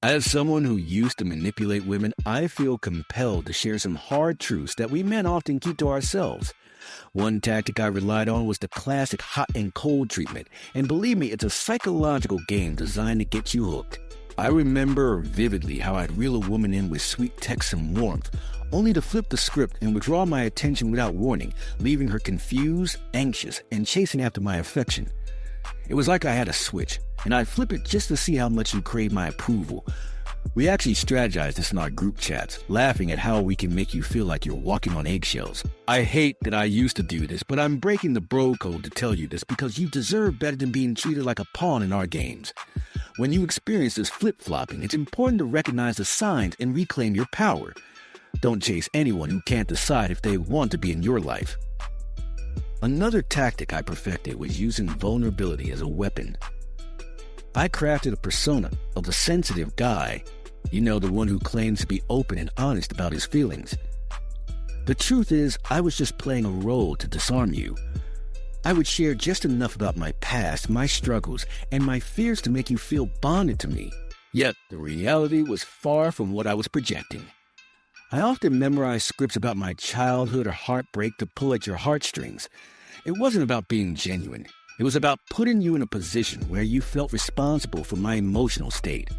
As someone who used to manipulate women, I feel compelled to share some hard truths that we men often keep to ourselves. One tactic I relied on was the classic hot and cold treatment, and believe me, it's a psychological game designed to get you hooked. I remember vividly how I'd reel a woman in with sweet texts and warmth, only to flip the script and withdraw my attention without warning, leaving her confused, anxious, and chasing after my affection. It was like I had a switch, and I'd flip it just to see how much you crave my approval. We actually strategized this in our group chats, laughing at how we can make you feel like you're walking on eggshells. I hate that I used to do this, but I'm breaking the bro code to tell you this because you deserve better than being treated like a pawn in our games. When you experience this flip-flopping, it's important to recognize the signs and reclaim your power. Don't chase anyone who can't decide if they want to be in your life. Another tactic I perfected was using vulnerability as a weapon. I crafted a persona of the sensitive guy, the one who claims to be open and honest about his feelings. The truth is, I was just playing a role to disarm you. I would share just enough about my past, my struggles, and my fears to make you feel bonded to me. Yet, the reality was far from what I was projecting. I often memorized scripts about my childhood or heartbreak to pull at your heartstrings. It wasn't about being genuine. It was about putting you in a position where you felt responsible for my emotional state.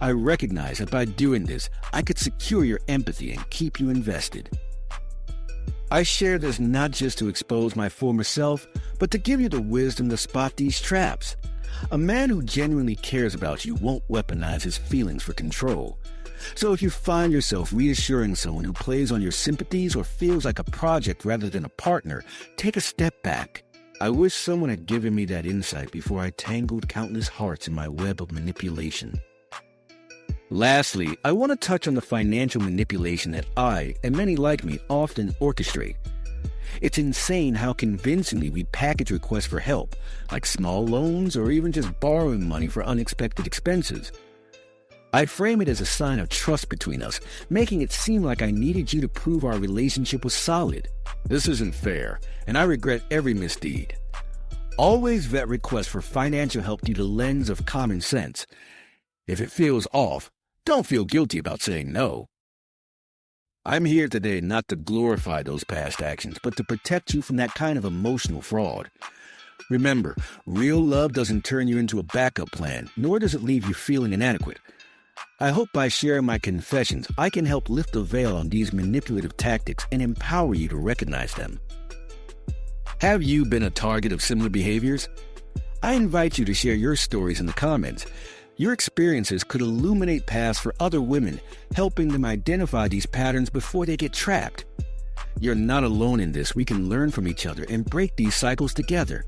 I recognized that by doing this, I could secure your empathy and keep you invested. I share this not just to expose my former self, but to give you the wisdom to spot these traps. A man who genuinely cares about you won't weaponize his feelings for control. So if you find yourself reassuring someone who plays on your sympathies or feels like a project rather than a partner, take a step back. I wish someone had given me that insight before I tangled countless hearts in my web of manipulation. Lastly, I want to touch on the financial manipulation that I, and many like me, often orchestrate. It's insane how convincingly we package requests for help, like small loans or even just borrowing money for unexpected expenses. I frame it as a sign of trust between us, making it seem like I needed you to prove our relationship was solid. This isn't fair, and I regret every misdeed. Always vet requests for financial help through the lens of common sense. If it feels off, don't feel guilty about saying no. I'm here today not to glorify those past actions, but to protect you from that kind of emotional fraud. Remember, real love doesn't turn you into a backup plan, nor does it leave you feeling inadequate. I hope by sharing my confessions, I can help lift the veil on these manipulative tactics and empower you to recognize them. Have you been a target of similar behaviors? I invite you to share your stories in the comments. Your experiences could illuminate paths for other women, helping them identify these patterns before they get trapped. You're not alone in this. We can learn from each other and break these cycles together.